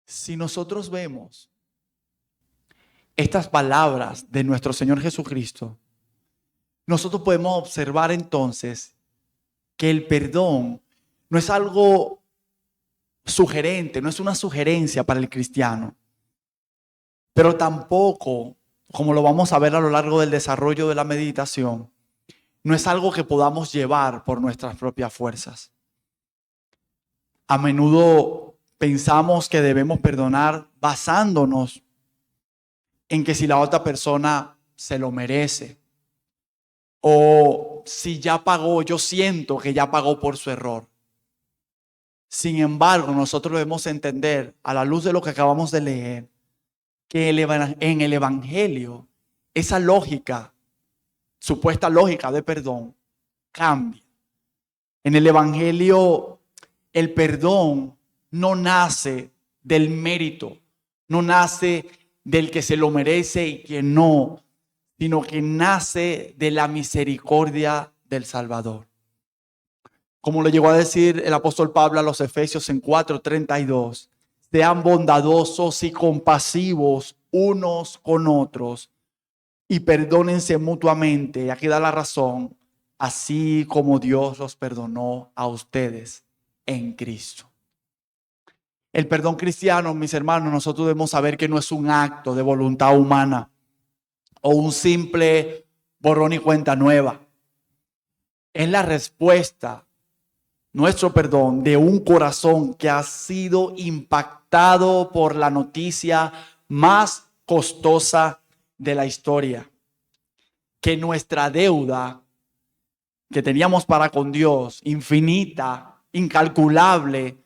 Si nosotros vemos estas palabras de nuestro Señor Jesucristo, nosotros podemos observar entonces que el perdón no es algo sugerente, no es una sugerencia para el cristiano, pero tampoco, como lo vamos a ver a lo largo del desarrollo de la meditación, no es algo que podamos llevar por nuestras propias fuerzas. A menudo pensamos que debemos perdonar basándonos en que si la otra persona se lo merece, o si ya pagó, yo siento que ya pagó por su error. Sin embargo, nosotros debemos entender, a la luz de lo que acabamos de leer, que en el Evangelio, esa lógica, supuesta lógica de perdón, cambia. En el Evangelio, el perdón no nace del mérito, no nace del que se lo merece y que no, sino que nace de la misericordia del Salvador. Como le llegó a decir el apóstol Pablo a los Efesios en 4:32, sean bondadosos y compasivos unos con otros y perdónense mutuamente. Y aquí da la razón, así como Dios los perdonó a ustedes en Cristo. El perdón cristiano, mis hermanos, nosotros debemos saber que no es un acto de voluntad humana o un simple borrón y cuenta nueva. Es la respuesta, nuestro perdón, de un corazón que ha sido impactado por la noticia más costosa de la historia. Que nuestra deuda que teníamos para con Dios, infinita, incalculable,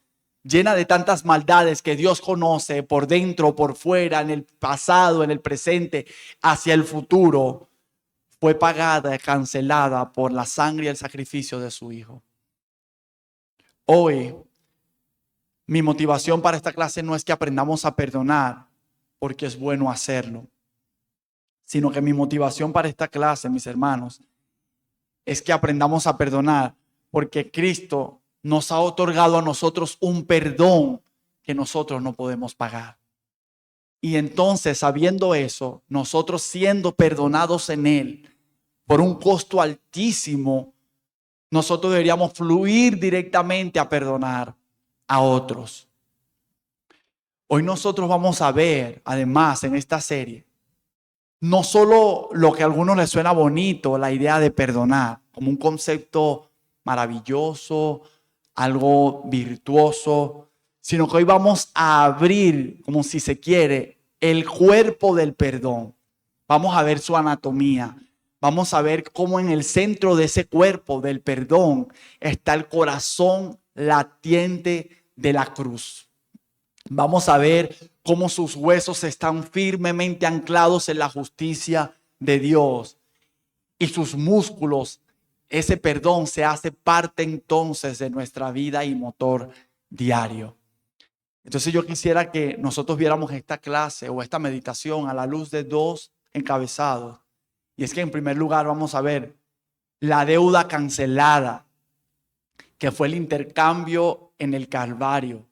llena de tantas maldades que Dios conoce por dentro, por fuera, en el pasado, en el presente, hacia el futuro, fue pagada y cancelada por la sangre y el sacrificio de su Hijo. Hoy, mi motivación para esta clase no es que aprendamos a perdonar porque es bueno hacerlo, sino que mi motivación para esta clase, mis hermanos, es que aprendamos a perdonar porque Cristo nos ha otorgado a nosotros un perdón que nosotros no podemos pagar. Y entonces, sabiendo eso, nosotros siendo perdonados en Él por un costo altísimo, nosotros deberíamos fluir directamente a perdonar a otros. Hoy nosotros vamos a ver, además, en esta serie, no solo lo que a algunos les suena bonito, la idea de perdonar, como un concepto maravilloso, algo virtuoso, sino que hoy vamos a abrir, como si se quiere, el cuerpo del perdón. Vamos a ver su anatomía. Vamos a ver cómo en el centro de ese cuerpo del perdón está el corazón latiente de la cruz. Vamos a ver cómo sus huesos están firmemente anclados en la justicia de Dios y sus músculos. Ese perdón se hace parte entonces de nuestra vida y motor diario. Entonces yo quisiera que nosotros viéramos esta clase o esta meditación a la luz de dos encabezados. Y es que en primer lugar vamos a ver la deuda cancelada, que fue el intercambio en el Calvario.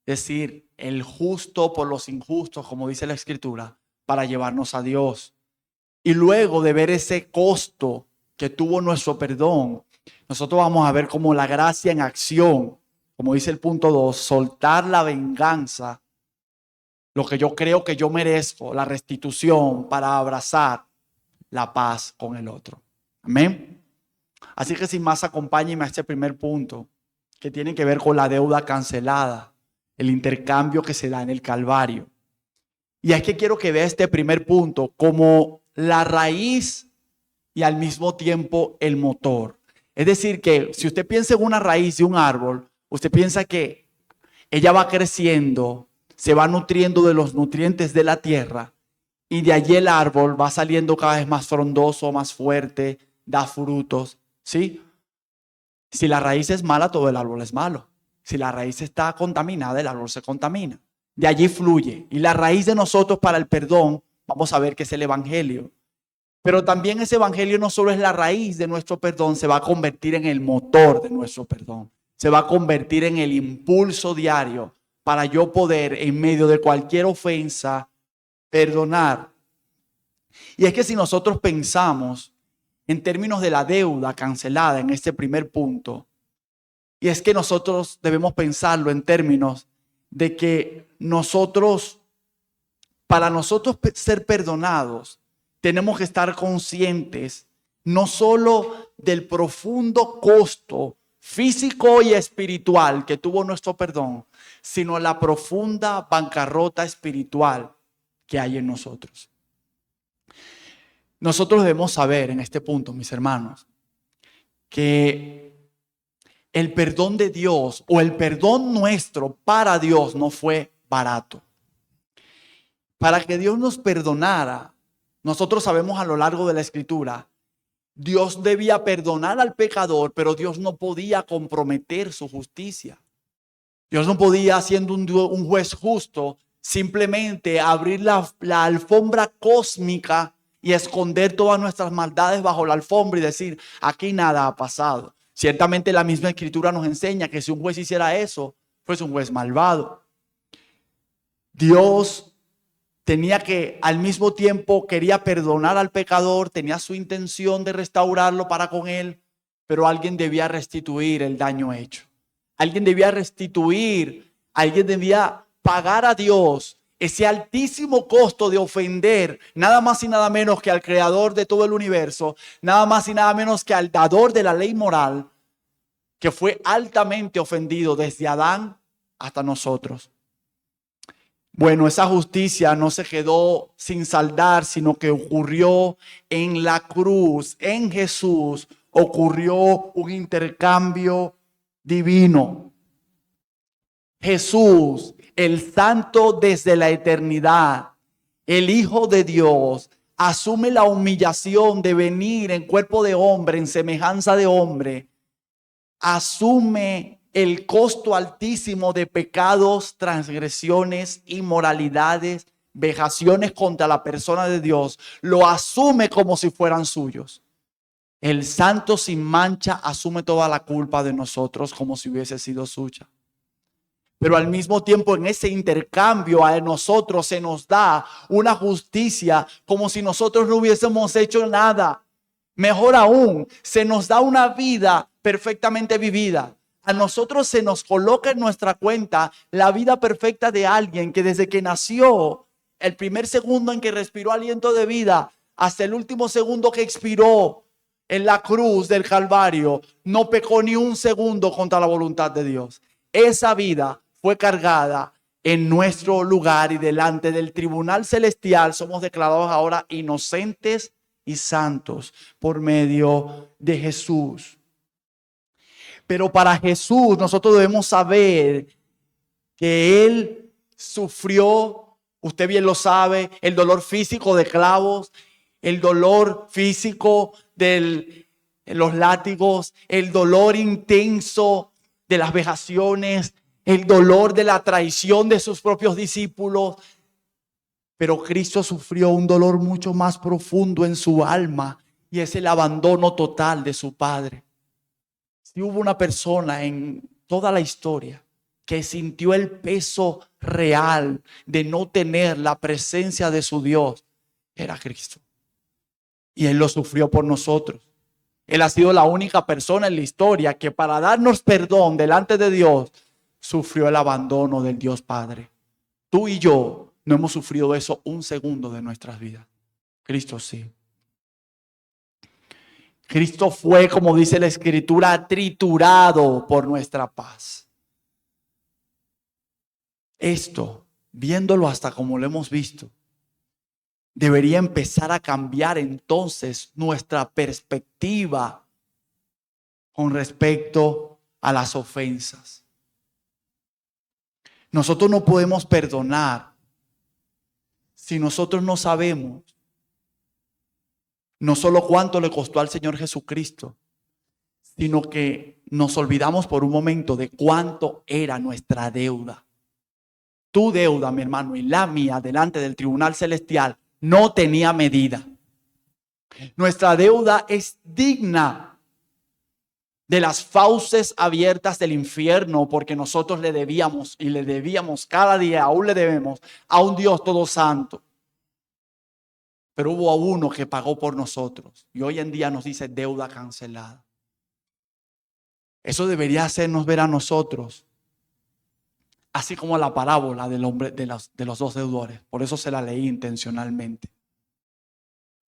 Es decir, el justo por los injustos, como dice la Escritura, para llevarnos a Dios. Y luego de ver ese costo que tuvo nuestro perdón, nosotros vamos a ver como la gracia en acción, como dice el punto 2, soltar la venganza, lo que yo creo que yo merezco, la restitución para abrazar la paz con el otro. Amén. Así que sin más, acompáñenme a este primer punto, que tiene que ver con la deuda cancelada, el intercambio que se da en el Calvario. Y es que quiero que vea este primer punto como la raíz y al mismo tiempo el motor. Es decir, que si usted piensa en una raíz de un árbol, usted piensa que ella va creciendo, se va nutriendo de los nutrientes de la tierra y de allí el árbol va saliendo cada vez más frondoso, más fuerte, da frutos, ¿sí? Si la raíz es mala, todo el árbol es malo. Si la raíz está contaminada, el árbol se contamina. De allí fluye. Y la raíz de nosotros para el perdón, vamos a ver que es el Evangelio. Pero también ese Evangelio no solo es la raíz de nuestro perdón, se va a convertir en el motor de nuestro perdón. Se va a convertir en el impulso diario para yo poder, en medio de cualquier ofensa, perdonar. Y es que si nosotros pensamos en términos de la deuda cancelada en este primer punto, y es que nosotros debemos pensarlo en términos de que para nosotros ser perdonados, tenemos que estar conscientes no solo del profundo costo físico y espiritual que tuvo nuestro perdón, sino la profunda bancarrota espiritual que hay en nosotros. Nosotros debemos saber en este punto, mis hermanos, que el perdón de Dios o el perdón nuestro para Dios no fue barato. Para que Dios nos perdonara, nosotros sabemos a lo largo de la Escritura, Dios debía perdonar al pecador, pero Dios no podía comprometer su justicia. Dios no podía, siendo un juez justo, simplemente abrir la alfombra cósmica y esconder todas nuestras maldades bajo la alfombra y decir, aquí nada ha pasado. Ciertamente la misma Escritura nos enseña que si un juez hiciera eso, pues un juez malvado. Dios tenía que, al mismo tiempo, quería perdonar al pecador, tenía su intención de restaurarlo para con él, pero alguien debía restituir el daño hecho. Alguien debía pagar a Dios ese altísimo costo de ofender nada más y nada menos que al creador de todo el universo, nada más y nada menos que al dador de la ley moral, que fue altamente ofendido desde Adán hasta nosotros. Bueno, esa justicia no se quedó sin saldar, sino que ocurrió en la cruz, en Jesús, ocurrió un intercambio divino. Jesús, el santo desde la eternidad, el Hijo de Dios, asume la humillación de venir en cuerpo de hombre, en semejanza de hombre. Asume el costo altísimo de pecados, transgresiones, inmoralidades, vejaciones contra la persona de Dios. Lo asume como si fueran suyos. El santo sin mancha asume toda la culpa de nosotros como si hubiese sido suya. Pero al mismo tiempo, en ese intercambio a nosotros se nos da una justicia como si nosotros no hubiésemos hecho nada. Mejor aún, se nos da una vida perfectamente vivida. A nosotros se nos coloca en nuestra cuenta la vida perfecta de alguien que desde que nació, el primer segundo en que respiró aliento de vida, hasta el último segundo que expiró en la cruz del Calvario, no pecó ni un segundo contra la voluntad de Dios. Esa vida fue cargada en nuestro lugar y delante del tribunal celestial somos declarados ahora inocentes y santos por medio de Jesús. Pero para Jesús nosotros debemos saber que Él sufrió, usted bien lo sabe, el dolor físico de clavos, el dolor físico de los látigos, el dolor intenso de las vejaciones, el dolor de la traición de sus propios discípulos. Pero Cristo sufrió un dolor mucho más profundo en su alma y es el abandono total de su Padre. Si hubo una persona en toda la historia que sintió el peso real de no tener la presencia de su Dios, era Cristo. Y Él lo sufrió por nosotros. Él ha sido la única persona en la historia que para darnos perdón delante de Dios sufrió el abandono del Dios Padre. Tú y yo no hemos sufrido eso un segundo de nuestras vidas. Cristo sí. Cristo fue, como dice la Escritura, triturado por nuestra paz. Esto, viéndolo hasta como lo hemos visto, debería empezar a cambiar entonces nuestra perspectiva con respecto a las ofensas. Nosotros no podemos perdonar si nosotros no sabemos no solo cuánto le costó al Señor Jesucristo, sino que nos olvidamos por un momento de cuánto era nuestra deuda. Tu deuda, mi hermano, y la mía delante del tribunal celestial no tenía medida. Nuestra deuda es digna de las fauces abiertas del infierno, porque nosotros le debíamos y le debíamos cada día, aún le debemos a un Dios todo santo. Pero hubo uno que pagó por nosotros y hoy en día nos dice deuda cancelada. Eso debería hacernos ver a nosotros, así como la parábola del hombre de los dos deudores. Por eso se la leí intencionalmente.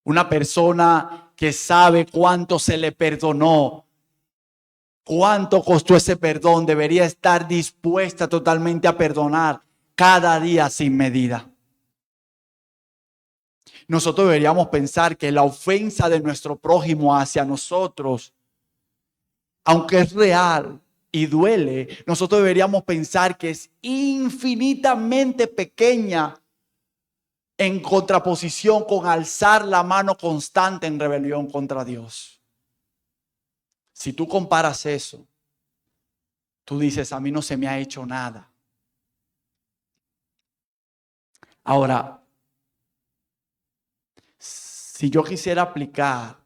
Una persona que sabe cuánto se le perdonó, cuánto costó ese perdón, debería estar dispuesta totalmente a perdonar cada día sin medida. Nosotros deberíamos pensar que la ofensa de nuestro prójimo hacia nosotros, aunque es real y duele, nosotros deberíamos pensar que es infinitamente pequeña en contraposición con alzar la mano constante en rebelión contra Dios. Si tú comparas eso, tú dices, a mí no se me ha hecho nada. Ahora, si yo quisiera aplicar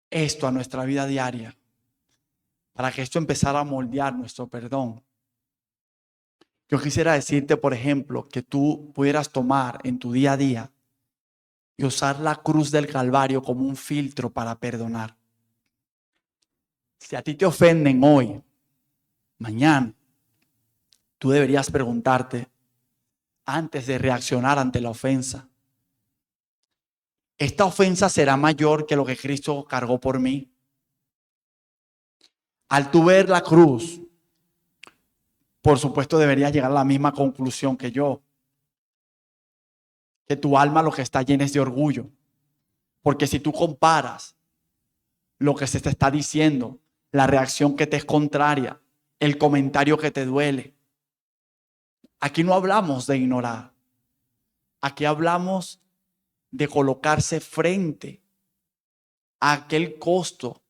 esto a nuestra vida diaria, para que esto empezara a moldear nuestro perdón, yo quisiera decirte, por ejemplo, que tú pudieras tomar en tu día a día y usar la cruz del Calvario como un filtro para perdonar. Si a ti te ofenden hoy, mañana, tú deberías preguntarte, antes de reaccionar ante la ofensa, ¿esta ofensa será mayor que lo que Cristo cargó por mí? Al tú ver la cruz, por supuesto deberías llegar a la misma conclusión que yo, que tu alma lo que está llena es de orgullo. Porque si tú comparas lo que se te está diciendo, la reacción que te es contraria, el comentario que te duele, aquí no hablamos de ignorar, aquí hablamos de colocarse frente a aquel costo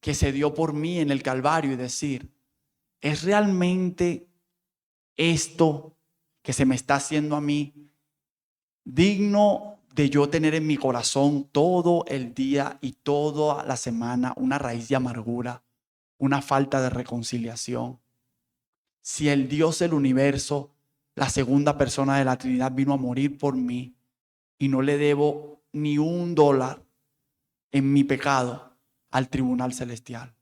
que se dio por mí en el Calvario y decir, ¿es realmente esto que se me está haciendo a mí digno de yo tener en mi corazón todo el día y toda la semana una raíz de amargura, una falta de reconciliación? Si el Dios del universo, la segunda persona de la Trinidad, vino a morir por mí y no le debo ni $1 en mi pecado al tribunal celestial.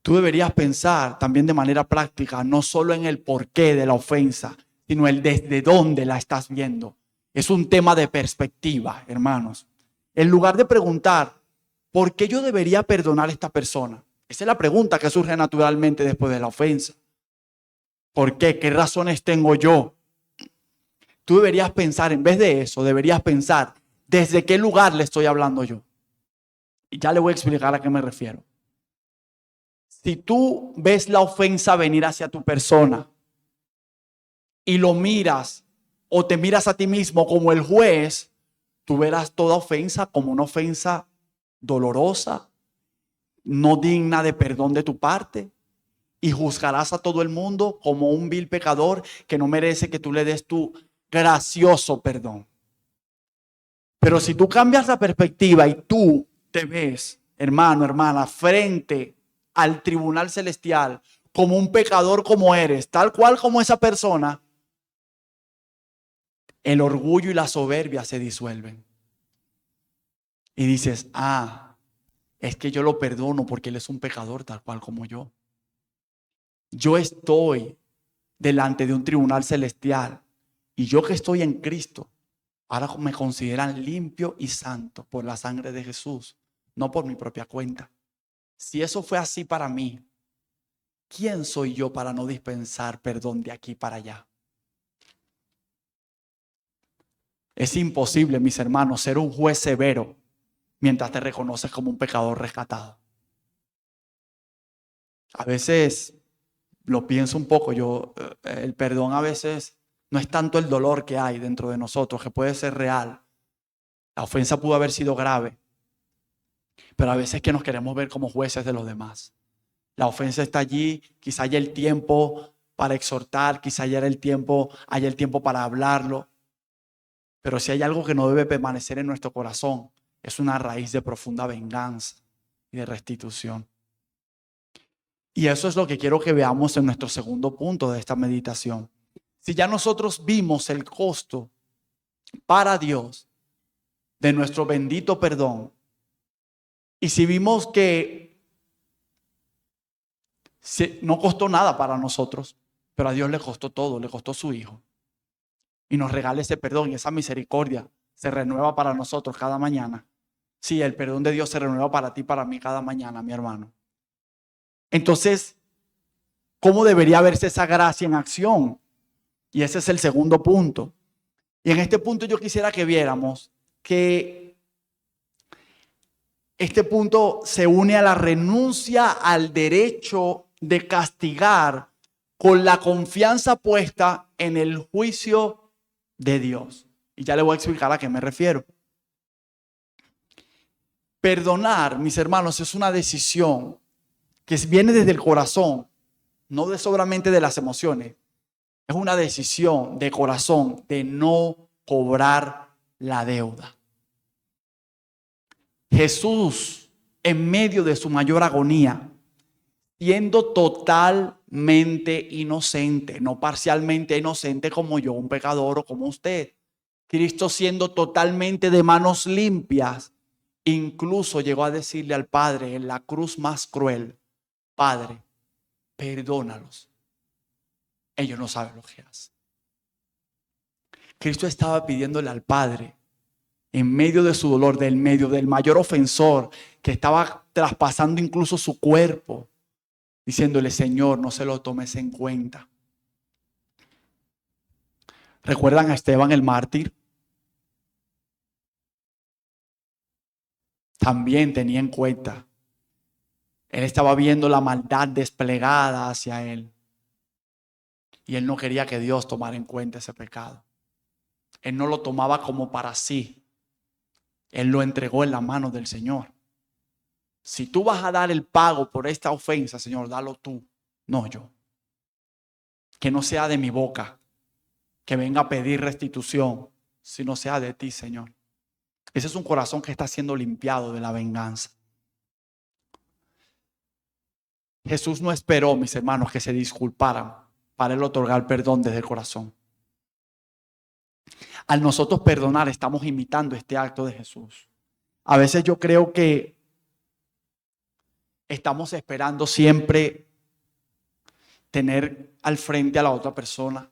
Tú deberías pensar también de manera práctica, no solo en el porqué de la ofensa, sino el desde dónde la estás viendo. Es un tema de perspectiva, hermanos. En lugar de preguntar, ¿por qué yo debería perdonar a esta persona? Esa es la pregunta que surge naturalmente después de la ofensa. ¿Por qué? ¿Qué razones tengo yo? Tú deberías pensar, en vez de eso, deberías pensar, ¿desde qué lugar le estoy hablando yo? Y ya le voy a explicar a qué me refiero. Si tú ves la ofensa venir hacia tu persona y lo miras o te miras a ti mismo como el juez, tú verás toda ofensa como una ofensa dolorosa, no digna de perdón de tu parte, y juzgarás a todo el mundo como un vil pecador que no merece que tú le des tu gracioso perdón. Pero si tú cambias la perspectiva y tú te ves, hermano, hermana, frente al tribunal celestial como un pecador como eres, tal cual como esa persona, el orgullo y la soberbia se disuelven. Y dices, es que yo lo perdono porque él es un pecador tal cual como yo. Yo estoy delante de un tribunal celestial y yo que estoy en Cristo, ahora me consideran limpio y santo por la sangre de Jesús, no por mi propia cuenta. Si eso fue así para mí, ¿quién soy yo para no dispensar perdón de aquí para allá? Es imposible, mis hermanos, ser un juez severo mientras te reconoces como un pecador rescatado. A veces lo pienso un poco, el perdón a veces no es tanto el dolor que hay dentro de nosotros, que puede ser real. La ofensa pudo haber sido grave, pero a veces que nos queremos ver como jueces de los demás. La ofensa está allí, quizá haya el tiempo para exhortar, quizá haya el tiempo para hablarlo. Pero si hay algo que no debe permanecer en nuestro corazón, es una raíz de profunda venganza y de restitución. Y eso es lo que quiero que veamos en nuestro segundo punto de esta meditación. Si ya nosotros vimos el costo para Dios de nuestro bendito perdón, y si vimos que no costó nada para nosotros, pero a Dios le costó todo, le costó su Hijo, y nos regala ese perdón y esa misericordia se renueva para nosotros cada mañana. Sí, el perdón de Dios se renueva para ti y para mí cada mañana, mi hermano. Entonces, ¿cómo debería verse esa gracia en acción? Y ese es el segundo punto. Y en este punto yo quisiera que viéramos que este punto se une a la renuncia al derecho de castigar con la confianza puesta en el juicio de Dios. Y ya le voy a explicar a qué me refiero. Perdonar, mis hermanos, es una decisión que viene desde el corazón, no de solamente de las emociones. Es una decisión de corazón de no cobrar la deuda. Jesús, en medio de su mayor agonía, siendo totalmente inocente, no parcialmente inocente como yo, un pecador o como usted. Cristo siendo totalmente de manos limpias, incluso llegó a decirle al Padre en la cruz más cruel: Padre, perdónalos. Ellos no saben lo que hacen. Cristo estaba pidiéndole al Padre, en medio de su dolor, en medio del mayor ofensor que estaba traspasando incluso su cuerpo, diciéndole: Señor, no se lo tomes en cuenta. ¿Recuerdan a Esteban el mártir? También tenía en cuenta. Él estaba viendo la maldad desplegada hacia él. Y él no quería que Dios tomara en cuenta ese pecado. Él no lo tomaba como para sí. Él lo entregó en la mano del Señor. Si tú vas a dar el pago por esta ofensa, Señor, dalo tú, no yo. Que no sea de mi boca que venga a pedir restitución, sino sea de ti, Señor. Ese es un corazón que está siendo limpiado de la venganza. Jesús no esperó, mis hermanos, que se disculparan para él otorgar perdón desde el corazón. Al nosotros perdonar, estamos imitando este acto de Jesús. A veces yo creo que estamos esperando siempre tener al frente a la otra persona.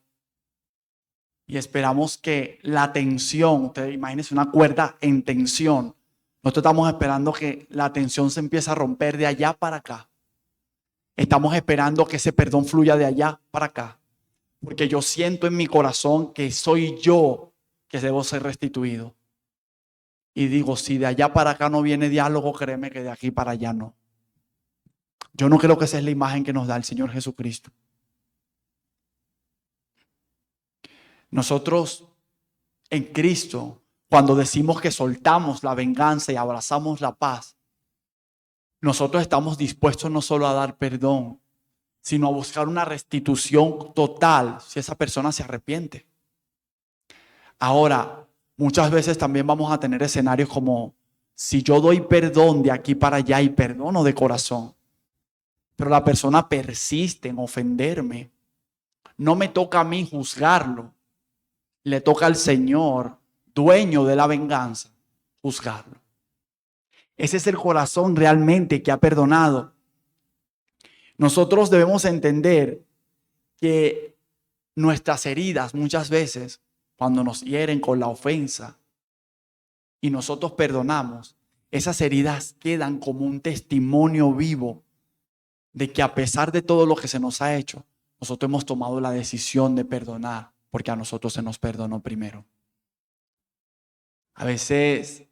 Y esperamos que la tensión, ustedes imagínense una cuerda en tensión. Nosotros estamos esperando que la tensión se empiece a romper de allá para acá. Estamos esperando que ese perdón fluya de allá para acá. Porque yo siento en mi corazón que soy yo que debo ser restituido. Y digo, si de allá para acá no viene diálogo, créeme que de aquí para allá no. Yo no creo que esa es la imagen que nos da el Señor Jesucristo. Nosotros en Cristo, cuando decimos que soltamos la venganza y abrazamos la paz, nosotros estamos dispuestos no solo a dar perdón, sino a buscar una restitución total si esa persona se arrepiente. Ahora, muchas veces también vamos a tener escenarios como: si yo doy perdón de aquí para allá y perdono de corazón, pero la persona persiste en ofenderme, no me toca a mí juzgarlo, le toca al Señor, dueño de la venganza, juzgarlo. Ese es el corazón realmente que ha perdonado. Nosotros debemos entender que nuestras heridas muchas veces, cuando nos hieren con la ofensa y nosotros perdonamos, esas heridas quedan como un testimonio vivo de que a pesar de todo lo que se nos ha hecho, nosotros hemos tomado la decisión de perdonar, porque a nosotros se nos perdonó primero. A veces,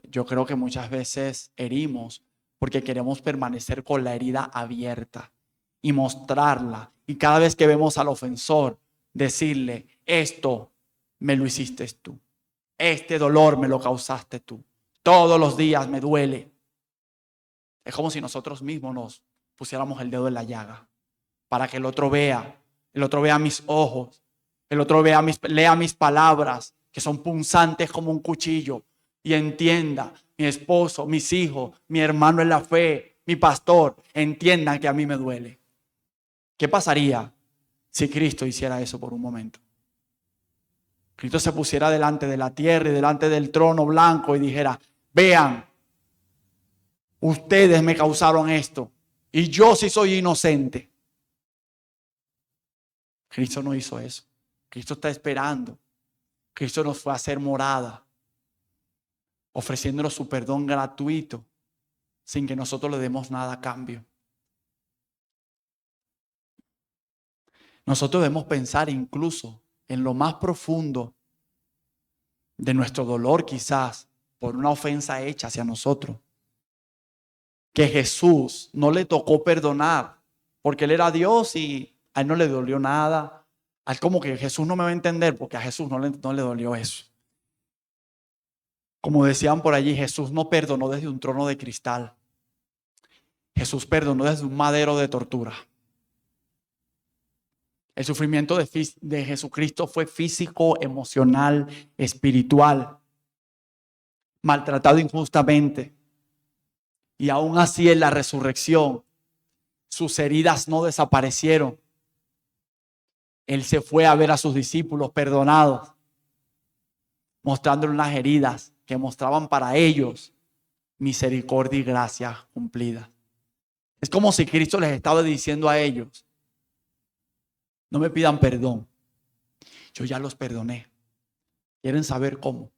yo creo que muchas veces herimos porque queremos permanecer con la herida abierta y mostrarla. Y cada vez que vemos al ofensor, decirle: esto me lo hiciste tú. Este dolor me lo causaste tú. Todos los días me duele. Es como si nosotros mismos nos pusiéramos el dedo en la llaga para que el otro vea mis ojos, el otro lea mis palabras, que son punzantes como un cuchillo, y entienda: mi esposo, mis hijos, mi hermano en la fe, mi pastor, entiendan que a mí me duele. ¿Qué pasaría si Cristo hiciera eso por un momento? Cristo se pusiera delante de la tierra y delante del trono blanco y dijera: vean, ustedes me causaron esto y yo sí soy inocente. Cristo no hizo eso. Cristo está esperando. Cristo nos fue a hacer morada, ofreciéndonos su perdón gratuito, sin que nosotros le demos nada a cambio. Nosotros debemos pensar incluso en lo más profundo de nuestro dolor, quizás por una ofensa hecha hacia nosotros, que Jesús no le tocó perdonar, porque Él era Dios y a Él no le dolió nada. A Él como que Jesús no me va a entender, porque a Jesús no le dolió eso. Como decían por allí, Jesús no perdonó desde un trono de cristal. Jesús perdonó desde un madero de tortura. El sufrimiento de Jesucristo fue físico, emocional, espiritual, maltratado injustamente. Y aún así en la resurrección, sus heridas no desaparecieron. Él se fue a ver a sus discípulos perdonados, mostrándoles unas heridas que mostraban para ellos misericordia y gracia cumplida. Es como si Cristo les estaba diciendo a ellos: no me pidan perdón, yo ya los perdoné. ¿Quieren saber cómo?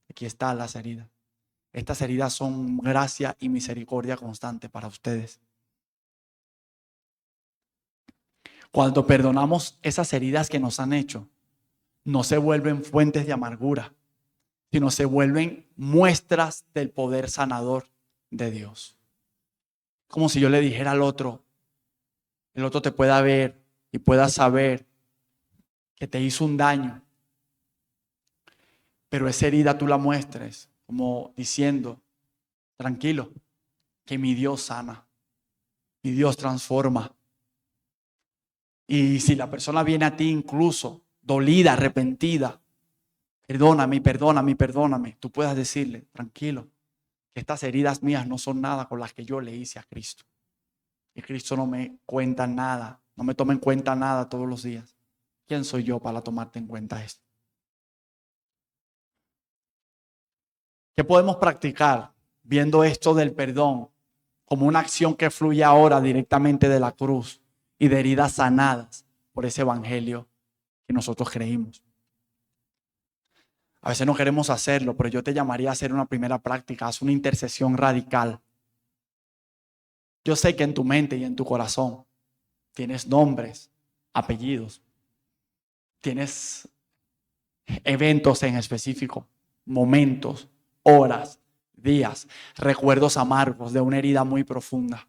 Aquí están las heridas. Estas heridas son gracia y misericordia constante para ustedes. Cuando perdonamos esas heridas que nos han hecho, no se vuelven fuentes de amargura, sino se vuelven muestras del poder sanador de Dios. Como si yo le dijera al otro, el otro te pueda ver y pueda saber que te hizo un daño, pero esa herida tú la muestres como diciendo: tranquilo, que mi Dios sana, mi Dios transforma. Y si la persona viene a ti incluso dolida, arrepentida, perdóname, tú puedas decirle: tranquilo, que estas heridas mías no son nada con las que yo le hice a Cristo. Y Cristo no me cuenta nada, no me toma en cuenta nada todos los días. ¿Quién soy yo para tomarte en cuenta esto? ¿Qué podemos practicar viendo esto del perdón como una acción que fluye ahora directamente de la cruz y de heridas sanadas por ese evangelio que nosotros creímos? A veces no queremos hacerlo, pero yo te llamaría a hacer una primera práctica. Haz una intercesión radical. Yo sé que en tu mente y en tu corazón tienes nombres, apellidos, tienes eventos en específico, momentos, horas, días, recuerdos amargos de una herida muy profunda.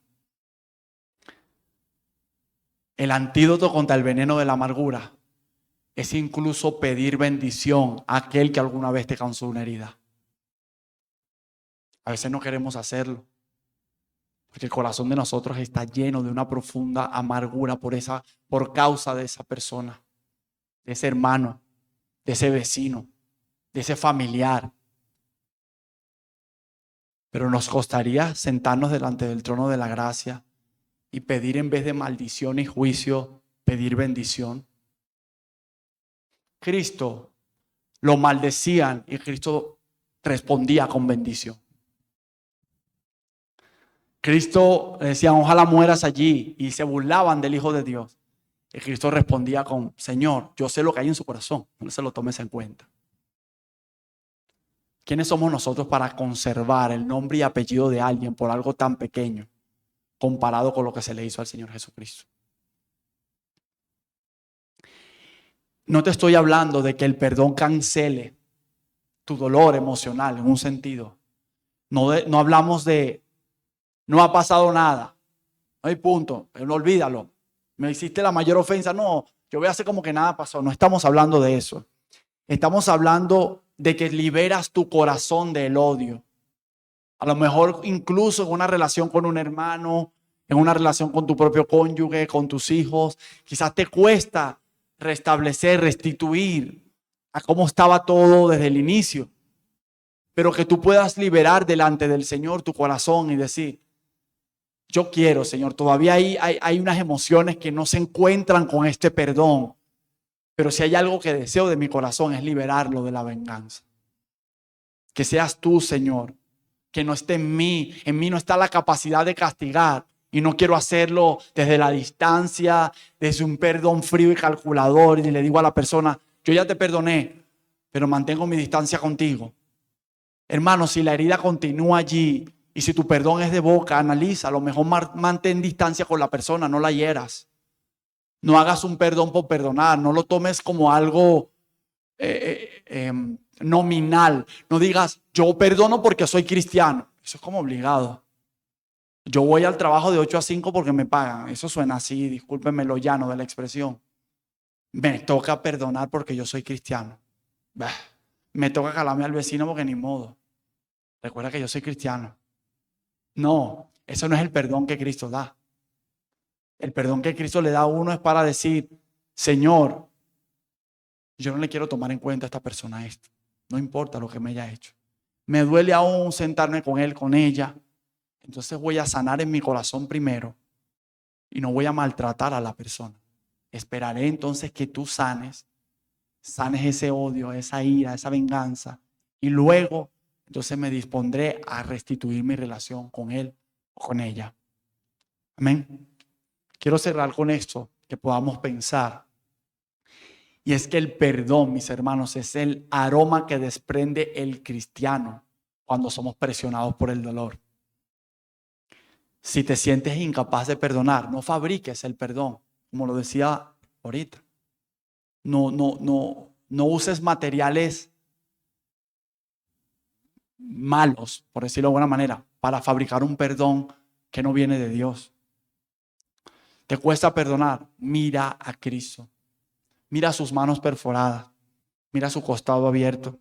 El antídoto contra el veneno de la amargura es incluso pedir bendición a aquel que alguna vez te causó una herida. A veces no queremos hacerlo, porque el corazón de nosotros está lleno de una profunda amargura por causa de esa persona, de ese hermano, de ese vecino, de ese familiar. Pero nos costaría sentarnos delante del trono de la gracia y pedir, en vez de maldición y juicio, pedir bendición. Cristo lo maldecían y Cristo respondía con bendición. Cristo le decían: ojalá mueras allí, y se burlaban del Hijo de Dios. Y Cristo respondía con: Señor, yo sé lo que hay en su corazón, no se lo tomes en cuenta. ¿Quiénes somos nosotros para conservar el nombre y apellido de alguien por algo tan pequeño comparado con lo que se le hizo al Señor Jesucristo? No te estoy hablando de que el perdón cancele tu dolor emocional en un sentido. No hablamos de no ha pasado nada, no hay punto, no, olvídalo. Me hiciste la mayor ofensa, no, yo voy a hacer como que nada pasó. No estamos hablando de eso. Estamos hablando de que liberas tu corazón del odio. A lo mejor incluso en una relación con un hermano, en una relación con tu propio cónyuge, con tus hijos, quizás te cuesta restablecer, restituir a cómo estaba todo desde el inicio. pero que tú puedas liberar delante del Señor tu corazón y decir, yo quiero, Señor, todavía hay unas emociones que no se encuentran con este perdón, pero si hay algo que deseo de mi corazón es liberarlo de la venganza. Que seas tú, Señor, que no esté en mí no está la capacidad de castigar y no quiero hacerlo desde la distancia, desde un perdón frío y calculador y le digo a la persona, yo ya te perdoné, pero mantengo mi distancia contigo. Hermano, si la herida continúa allí y si tu perdón es de boca, analiza, a lo mejor mantén distancia con la persona, no la hieras. No hagas un perdón por perdonar, no lo tomes como algo nominal. No digas, yo perdono porque soy cristiano. Eso es como obligado. Yo voy al trabajo de 8 a 5 porque me pagan. Eso suena así, discúlpenme lo llano de la expresión. Me toca perdonar porque yo soy cristiano. Bah. Me toca calarme al vecino porque ni modo. Recuerda que yo soy cristiano. No, eso no es el perdón que Cristo da. El perdón que Cristo le da a uno es para decir, Señor, yo no le quiero tomar en cuenta a esta persona esto. No importa lo que me haya hecho. Me duele aún sentarme con él, con ella. Entonces voy a sanar en mi corazón primero y no voy a maltratar a la persona. Esperaré entonces que tú sanes ese odio, esa ira, esa venganza. Y luego, entonces me dispondré a restituir mi relación con él o con ella. Amén. Quiero cerrar con esto, que podamos pensar. Y es que el perdón, mis hermanos, es el aroma que desprende el cristiano cuando somos presionados por el dolor. Si te sientes incapaz de perdonar, no fabriques el perdón, como lo decía ahorita. No uses materiales malos, por decirlo de alguna manera, para fabricar un perdón que no viene de Dios. ¿Te cuesta perdonar? Mira a Cristo. Mira sus manos perforadas. Mira su costado abierto.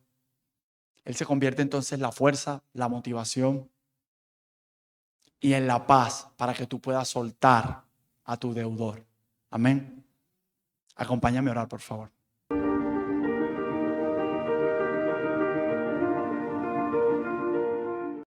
Él se convierte entonces en la fuerza, la motivación y en la paz para que tú puedas soltar a tu deudor. Amén. Acompáñame a orar, por favor.